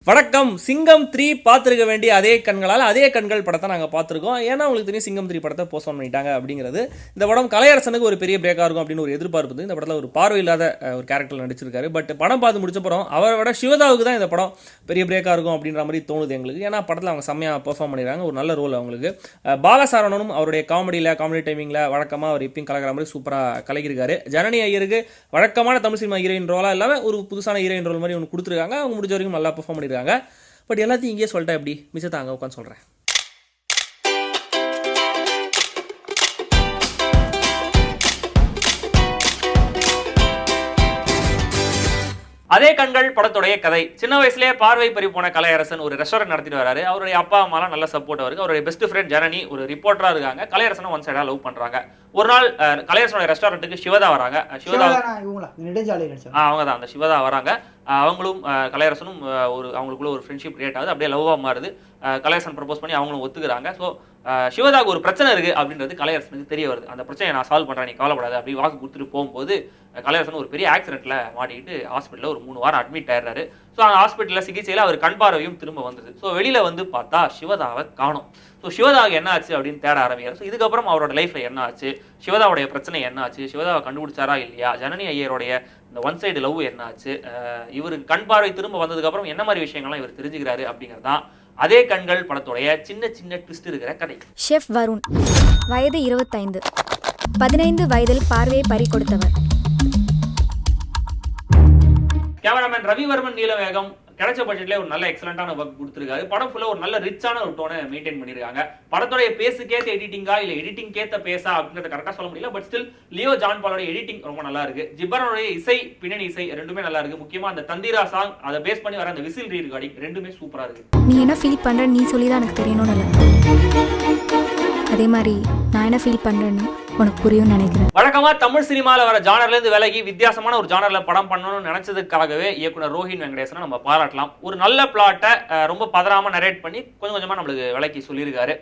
வணக்கம். சிங்கம் 3 பார்த்துருக்க வேண்டிய அதே கண்கள் படத்தை நாங்கள் பார்த்துருக்கோம். ஏன்னா உங்களுக்கு தெரியும் சிங்கம் 3 படத்தை போஸ்ட்போன் பண்ணிட்டாங்க அப்படிங்கிறது. இந்த படம் கலையரசனுக்கு ஒரு பெரிய பிரேக்காக இருக்கும் அப்படின்னு ஒரு எதிர்பார்ப்பு. இந்த படத்தில் ஒரு பார்வை இல்லாத ஒரு கேரக்டர் நடிச்சிருக்காரு. பட் படம் பார்த்து முடிச்சப்பறம் அவரை விட சிவதாவுக்கு தான் இந்த படம் பெரிய பிரேக்காக இருக்கும் அப்படின்ற மாதிரி தோணுது எங்களுக்கு. ஏன்னா படத்தில் அவங்க செம்மையாக பெர்ஃபார்ம் பண்ணிடுறாங்க. ஒரு நல்ல ரோல் அவங்களுக்கு. பாலசரவணனும் அவருடைய காமெடி டைமிங்கில் வழக்கமாக அவர் இப்பயும் கலக்கிற மாதிரி சூப்பராக கலக்கியிருக்காரு. ஜனனி ஐயருக்கு வழக்கமான தமிழ் சினிமா ஹீரோயின் ரோலாக இல்லாமல் ஒரு புதுசான ஹீரோயின் ரோல் மாதிரி ஒன்று கொடுத்துருக்காங்க. அவங்க முடிஞ்ச வரைக்கும் நல்லா பெர்ஃபார்ம் பண்ணியிருக்காங்க. பட் எல்லாத்தையும் இங்கே சொல்லிட்டேன். எப்படி மிச்சத்தை அங்கே உட்காந்து சொல்கிறேன். அதே கண்கள் படத்துடைய கதை. சின்ன வயசுலேயே பார்வை பறி போன கலையரசன் ஒரு ரெஸ்டாரண்ட் நடத்திட்டு வராரு. அவருடைய அப்பா அம்மாலாம் நல்ல சப்போர்ட் அவருக்கு. அவருடைய பெஸ்ட் ஃப்ரெண்ட் ஜனனி ஒரு ரிப்போர்ட்டராக இருக்காங்க. கலையரசனும் ஒன் சைடாக லவ் பண்ணுறாங்க. ஒரு நாள் கலையரசனுடைய ரெஸ்டாரண்ட்டுக்கு சிவதா வராங்க. அவங்க தான் அந்த சிவதா வராங்க. அவங்களும் கலையரசனும் அவங்களுக்குள்ள ஒரு ஃப்ரெண்ட்ஷிப் கிரியேட் ஆகுது. அப்படியே லவ்வாக மாறுது. கலையரசன் ப்ரப்போஸ் பண்ணி அவங்களும் ஒத்துக்கிறாங்க. ஸோ சிவதாவுக்கு ஒரு பிரச்சனை இருக்குது அப்படின்றது கலையரசனுக்கு தெரிய வருது. அந்த பிரச்சனையை நான் சால்வ் பண்ணுறேன், நீ கவலைப்படாது அப்படி வாக்கு கொடுத்துட்டு போகும்போது கலையரசன் ஒரு பெரிய ஆக்சிடென்ட்டில் மாட்டிக்கிட்டு ஹாஸ்பிட்டலில் ஒரு 3 வாரம் அட்மிட் ஆயிடுறாரு. ஸோ அந்த ஹாஸ்பிட்டலில் சிகிச்சையில் அவர் கண் பார்வையும் திரும்ப வந்தது. ஸோ வெளியில் வந்து பார்த்தா சிவதாவை காணும். ஸோ சிவதாவுக்கு என்ன ஆச்சு அப்படின்னு தேட ஆரம்பிக்கிறார். ஸோ இதுக்கப்புறம் அவரோட லைஃப்பில் என்ன ஆச்சு, சிவதாவுடைய பிரச்சனை என்ன ஆச்சு, சிவதாவை கண்டுபிடிச்சாரா இல்லையா, ஜனனி ஐயருடைய இந்த ஒன் சைடு லவ் என்ன ஆச்சு, இவருக்கு கண் பார்வை திரும்ப வந்ததுக்கப்புறம் என்ன மாதிரி விஷயங்கள்லாம் இவர் தெரிஞ்சுக்கிறாரு அப்படிங்கிறது தான் அதே கண்கள் படத்துடைய சின்ன சின்ன ட்விஸ்ட் இருக்கிற கதை. ஷெஃப் வருண், வயது 25, 15 வயதில் பார்வையை பறி கொடுத்தவர். கேமராமேன் ரவிவர்மன் நீலவேகம் கிடைச்ச பட்ஜெட்ல ஒரு நல்ல எக்ஸலண்டான ஒர்க் கொடுத்துருக்காரு. படம் ஃபுல்லா ஒரு நல்ல ரிச்சான ஒரு டோனை மெயின்டைன் பண்ணிருக்காங்க. படத்தோடைய பேஸுக்கேத்த எடிட்டிங்கா இல்ல எடிட்டிங் கேத்த பேசா அப்படின்றத கரெக்டா சொல்ல முடியல. பட் ஸ்டில் லியோ ஜான் பாலோட எடிட்டிங் ரொம்ப நல்லா இருக்கு. ஜிப்ரானுடைய இசை, பின்னணி இசை ரெண்டுமே நல்லா இருக்கு. முக்கியமா அந்த தந்திரா சாங், அதை பேஸ் பண்ணி வர அந்த விசில் ரீ ரெக்கார்டிங் ரெண்டுமே சூப்பரா இருக்கு. நீ என்ன ஃபீல் பண்ற நீ சொல்லிதான் எனக்கு தெரியணும்னு இல்லை, அதே மாதிரி நான் என்ன ஃபீல் பண்றேன்னு உனக்கு புரியும் நினைக்கிறேன். வழக்கமா தமிழ் சினிமால வர ஜானர்ல இருந்து விலகி வித்தியாசமான ஒரு ஜானர்ல படம் பண்ணணும்னு நினைச்சதுக்காகவே இயக்குனர் ரோஹின் வெங்கடேசனை நம்ம பாராட்டலாம். ஒரு நல்ல பிளாட்டை ரொம்ப பதறாம நரேட் பண்ணி கொஞ்சம் கொஞ்சமா நம்மளுக்கு விலைக்கு சொல்லியிருக்காரு.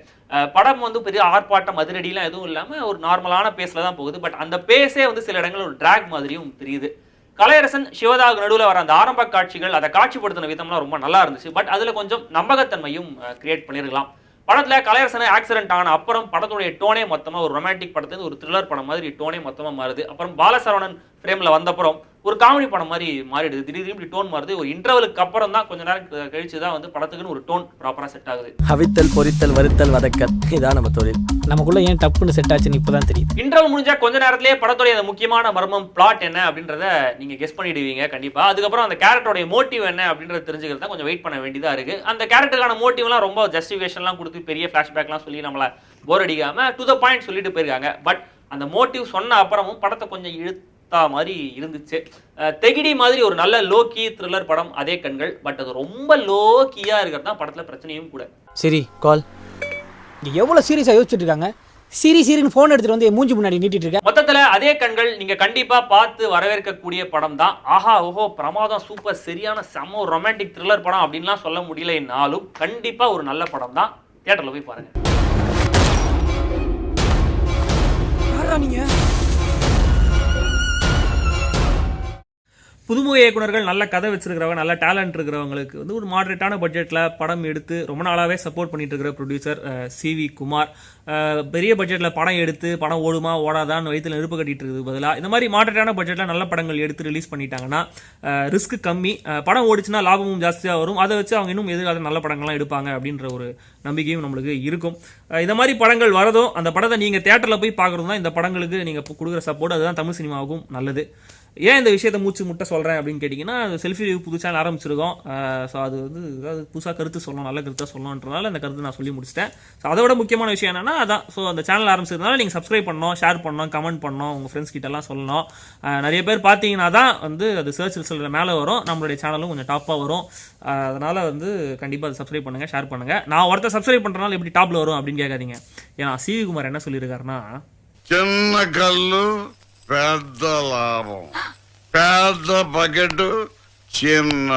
படம் வந்து பெரிய ஆர்ப்பாட்டம் அதிரடிலாம் எதுவும் இல்லாம ஒரு நார்மலான பேஸ்ல தான் போகுது. பட் அந்த பேஸே வந்து சில இடங்களில் ஒரு டிராக் மாதிரியும் தெரியுது. கலையரசன் சிவதாவுக்கு நடுவில் வர அந்த ஆரம்ப காட்சிகள், அதை காட்சிப்படுத்தின விதம்லாம் ரொம்ப நல்லா இருந்துச்சு. பட் அதுல கொஞ்சம் நம்பகத்தன்மையும் கிரியேட் பண்ணிருக்கலாம். படத்துல கலையரசனை ஆக்சிடென்ட் ஆன அப்புறம் படத்துடைய டோனே மொத்தமா ஒரு ரொமான்டிக் படத்துல ஒரு த்ரில்லர் படம் மாதிரி டோனே மொத்தமா மாறுது. அப்புறம் பாலசரவணன் ஃப்ரேம்ல வந்தப்புறம் ஒரு காமெடி படம் மாதிரி மாறிடுது. திடீர்னு இப்படி டோன் மாறுது. ஒரு இன்டர்வலுக்கு அப்புறம் தான் கொஞ்ச நேரம் கழிச்சு தான் வந்து படத்துக்குன்னு ஒரு டோன் ப்ராப்பரா செட் ஆகுது. அவித்தல், பொரித்தல், வறுத்தல், வதக்கல், இதான் நம்ம தொழில். நமக்குள்ள ஏன் டப்புன்னு செட் ஆச்சுன்னு இப்பதான் தெரியுது. இன்டர்வல் முடிஞ்சா கொஞ்ச நேரத்திலேயே படத்துடைய அந்த முக்கியமான மர்மம் பிளாட் என்ன அப்படின்றத நீங்க கெஸ் பண்ணிடுவீங்க கண்டிப்பா. அதுக்கப்புறம் அந்த கேரக்டருடைய மோட்டிவ் என்ன அப்படின்றத தெரிஞ்சுக்கிறதா கொஞ்சம் வெயிட் பண்ண வேண்டியதா இருக்கு. அந்த கேரக்டருக்கான மோட்டிவ்லாம் ரொம்ப ஜஸ்டிஃபிகேஷன்லாம் கொடுத்து பெரிய ஃபிளாஷ்பேக்லாம் சொல்லி நம்மள போர் அடிக்காம டு த பாயிண்ட் சொல்லிட்டு போயிருக்காங்க. பட் அந்த மோட்டிவ் சொன்ன அப்புறமும் படத்தை கொஞ்சம் மாதிரி இருந்துச்சு. தெகிடி மாதிரி ஒரு நல்ல லோக்கி த்ரில்லர் படம் அதே கண்கள். பட் அது ரொம்ப லோக்கியா இருக்கிறது தான் படத்துல பிரச்சனையும் கூட. சரி கால், எவ்வளவு சீரியஸா யோசிச்சுட்டு இருக்காங்க. சீரியஸ்னு போன் எடுத்துட்டு வந்து மூஞ்சி முன்னாடி நீட்டிட்டு இருக்க. மொத்தத்துல அதே கண்கள் நீங்க கண்டிப்பா பார்த்து வரவேற்கக்கூடிய படம் தான். ஆஹா ஓஹோ பிரமாதம் சூப்பர் சரியான செம்ம ரொமான்டிக் த்ரில்லர் படம் அப்படின்லாம் சொல்ல முடியலனாலும் கண்டிப்பா ஒரு நல்ல படம் தான். தியேட்டர்ல போய் பாருங்க. புதுமுக இயக்குனர்கள் நல்ல கதை வச்சிருக்கிறவங்க, நல்ல டேலண்ட் இருக்கிறவங்களுக்கு வந்து ஒரு மாடரேட்டான பட்ஜெட்டில் படம் எடுத்து ரொம்ப நாளாகவே சப்போர்ட் பண்ணிட்டு இருக்கிற ப்ரொடியூசர் CV குமார். பெரிய பட்ஜெட்டில் படம் எடுத்து படம் ஓடுமா ஓடாதான்னு வயிற்றில் நெருப்பு கட்டிட்டு இருக்குது பதிலாக இந்த மாதிரி மாடரேட்டான பட்ஜெட்டில் நல்ல படங்கள் எடுத்து ரிலீஸ் பண்ணிட்டாங்கன்னா ரிஸ்க் கம்மி, படம் ஓடிச்சுன்னா லாபமும் ஜாஸ்தியாக வரும். அதை வச்சு அவங்க இன்னும் எதிர்கால நல்ல படங்கள்லாம் எடுப்பாங்க அப்படின்ற ஒரு நம்பிக்கையும் நம்மளுக்கு இருக்கும். இந்த மாதிரி படங்கள் வரதும் அந்த படத்தை நீங்கள் தியேட்டரில் போய் பார்க்குறது தான் இந்த படங்களுக்கு நீங்கள் கொடுக்குற சப்போர்ட். அதுதான் தமிழ் சினிமாவுக்கும் நல்லது. ஏன் இந்த விஷயத்தை மூச்சு முட்டை சொல்கிறேன் அப்படின்னு கேட்டிங்கன்னா, செல்ஃபி ரிவ்யூ புது சேனல் ஆரம்பிச்சிருக்கோம். ஸோ அது வந்து ஏதாவது புதுசாக கருத்து சொல்லணும், நல்ல கருத்தாக சொல்லணுன்றனால அந்த கருத்து நான் சொல்லி முடிச்சிட்டேன். ஸோ அதை விட முக்கியமான விஷயம் என்னென்னா அதான். ஸோ அந்த சேனல் ஆரம்பிச்சதுனால நீங்கள் சப்ஸ்கிரைப் பண்ணணும், ஷேர் பண்ணணும், கமெண்ட் பண்ணணும், உங்கள் ஃப்ரெண்ட்ஸ் கிட்டலாம் சொல்லணும். நிறைய பேர் பார்த்தீங்கன்னா தான் வந்து அது சர்ச் ரிசல்ட்டில் மேலே வரும், நம்மளுடைய சேனலும் கொஞ்சம் டாப்பாக வரும். அதனால் வந்து கண்டிப்பாக அதை சப்ஸ்கிரைப் பண்ணுங்கள், ஷேர் பண்ணுங்கள். நான் ஒருத்தர் சப்ஸ்கிரைப் பண்ணுறதுனால எப்படி டாப்பில் வரும் அப்படின்னு கேட்காதீங்க. ஏன்னா CV குமார் என்ன சொல்லியிருக்காருன்னா, చిన్న కళ్ళు పెద్ద లాభం, పెద్ద బకెట్ చిన్న